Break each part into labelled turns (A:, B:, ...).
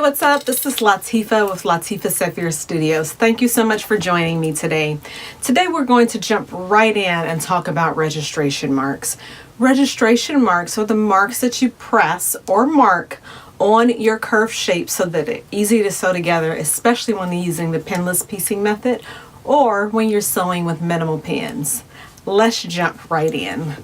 A: what's up? This is Latifah with Latifah Saafir Studios. Thank you so much for joining me today. Today we're going to jump right in and talk about registration marks. Registration marks are the marks that you press or mark on your curved shape so that it's easy to sew together, especially when you're using the pinless piecing method or when you're sewing with minimal pins. Let's jump right in.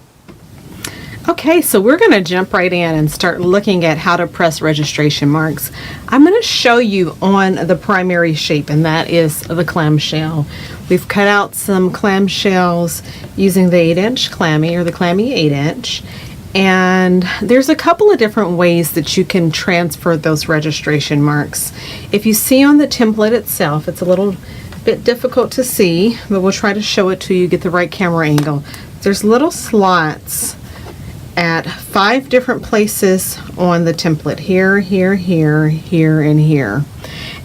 A: Okay, so we're going to jump right in and start looking at how to press registration marks. I'm going to show you on the primary shape, and that is the clamshell. We've cut out some clamshells using the 8-inch Clammy or the Clammy 8-inch. And there's a couple of different ways that you can transfer those registration marks. If you see on the template itself, it's a little bit difficult to see, but we'll try to show it to you, get the right camera angle. There's little slots at 5 different places on the template. Here, here, here, here, and here.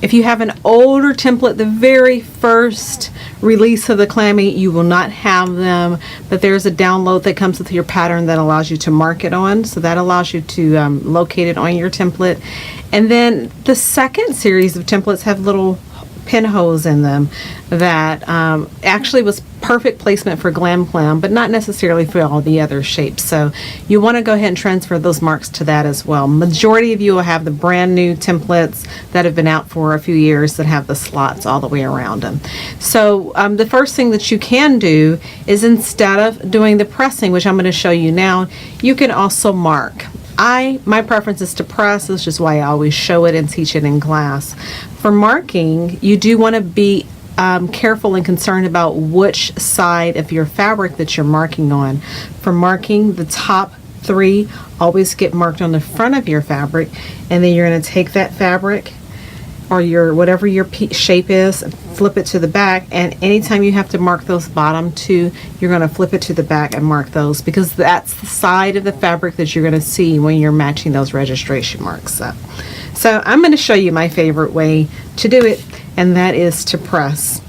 A: If you have an older template, the very first release of the Clammy, you will not have them, but there's a download that comes with your pattern that allows you to mark it on. So that allows you to locate it on your template. And then the second series of templates have little pinholes in them that actually was perfect placement for Glam Clam, but not necessarily for all the other shapes. So you want to go ahead and transfer those marks to that as well. Majority of you will have the brand new templates that have been out for a few years that have the slots all the way around them. So the first thing that you can do is, instead of doing the pressing, which I'm going to show you now, you can also mark. My preference is to press, which is why I always show it and teach it in class. For marking, you do want to be careful and concerned about which side of your fabric that you're marking on. For marking, the top 3 always get marked on the front of your fabric, and then you're going to take that fabric or your whatever your shape is, flip it to the back, and anytime you have to mark those bottom 2, you're going to flip it to the back and mark those, because that's the side of the fabric that you're going to see when you're matching those registration marks up. So I'm going to show you my favorite way to do it, and that is to press.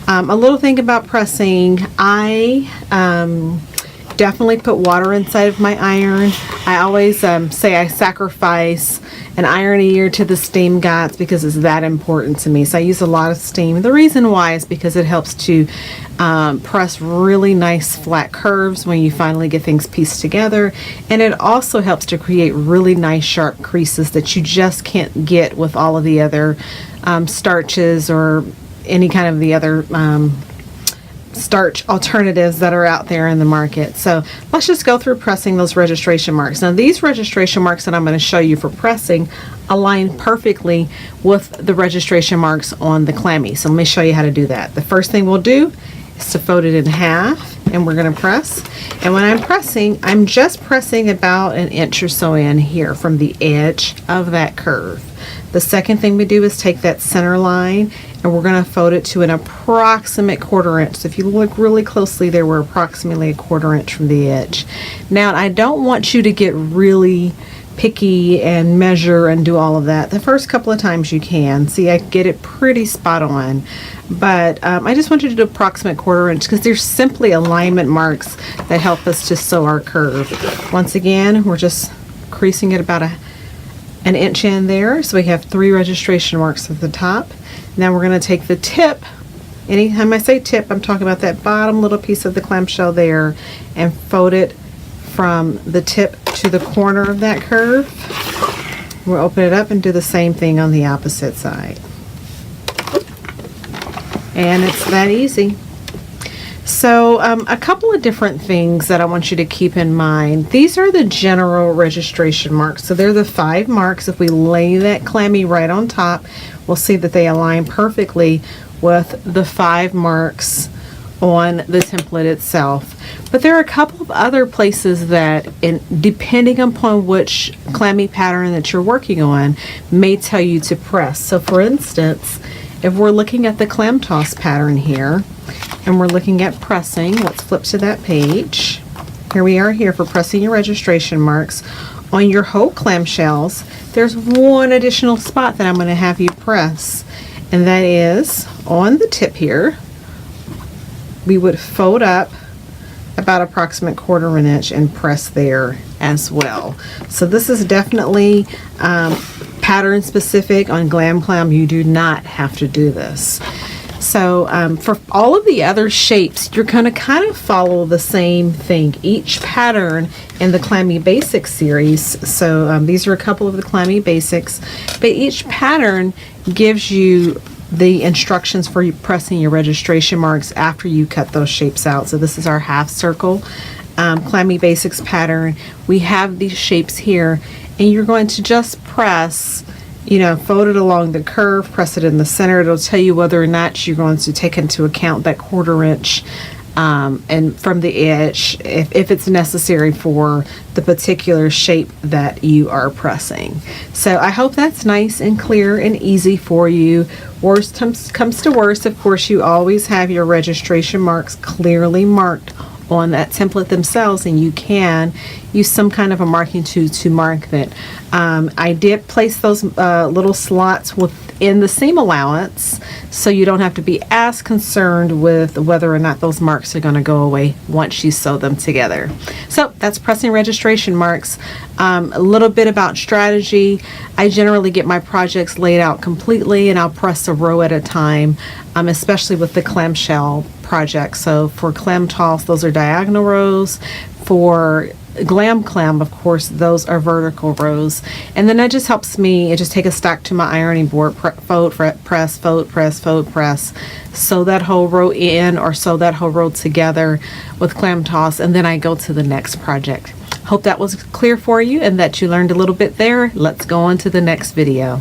A: A little thing about pressing, I definitely put water inside of my iron. I always say I sacrifice an iron a year to the steam guides because it's that important to me. So I use a lot of steam. The reason why is because it helps to press really nice flat curves when you finally get things pieced together, and it also helps to create really nice sharp creases that you just can't get with all of the other starches or any kind of the other starch alternatives that are out there in the market. So let's just go through pressing those registration marks. Now these registration marks that I'm going to show you for pressing align perfectly with the registration marks on the Clammy. So let me show you how to do that. The first thing we'll do is to fold it in half, and we're going to press. And when I'm pressing, I'm just pressing about an inch or so in here from the edge of that curve. The second thing we do is take that center line, and we're going to fold it to an approximate 1/4 inch. So if you look really closely there, we're approximately a 1/4 inch from the edge. Now I don't want you to get really picky and measure and do all of that. The first couple of times you can. See, I get it pretty spot on. But I just want you to do approximate 1/4 inch because there's simply alignment marks that help us to sew our curve. Once again, we're just creasing it about an inch in there, so we have 3 registration marks at the top. Now we're going to take the tip. Anytime I say tip, I'm talking about that bottom little piece of the clamshell there, and fold it from the tip to the corner of that curve. We'll open it up and do the same thing on the opposite side. And it's that easy. So a couple of different things that I want you to keep in mind. These are the general registration marks. So they're the 5 marks. If we lay that Clammy right on top, we'll see that they align perfectly with the 5 marks on the template itself. But there are a couple of other places that, depending upon which Clammy pattern that you're working on, may tell you to press. So for instance, if we're looking at the clam toss pattern here, and we're looking at pressing, let's flip to that page. Here we are here for pressing your registration marks. On your whole clamshells, there's one additional spot that I'm going to have you press, and that is on the tip here. We would fold up about approximate 1/4 inch and press there as well. So this is definitely pattern specific. On Glam Clam, you do not have to do this. So for all of the other shapes, you're going to kind of follow the same thing. Each pattern in the Clammy Basics series, so these are a couple of the Clammy Basics, but each pattern gives you the instructions for you pressing your registration marks after you cut those shapes out. So this is our half circle Clammy Basics pattern. We have these shapes here, and you're going to just press, you know, fold it along the curve, press it in the center. It'll tell you whether or not you're going to take into account that 1/4 inch and from the edge if it's necessary for the particular shape that you are pressing. So I hope that's nice and clear and easy for you. Worst comes to worst, of course, you always have your registration marks clearly marked on that template themselves, and you can use some kind of a marking tool to mark that. I did place those little slots within the seam allowance, so you don't have to be as concerned with whether or not those marks are going to go away once you sew them together. So that's pressing registration marks. A little bit about strategy. I generally get my projects laid out completely, and I'll press a row at a time, especially with the clamshell project. So for clam toss, those are diagonal rows. For Glam Clam, of course, those are vertical rows. And then that just helps me, I just take a stack to my ironing board, fold, press, fold, press, fold, press, sew that whole row in or sew that whole row together with clam toss, and then I go to the next project. Hope that was clear for you and that you learned a little bit there. Let's go on to the next video.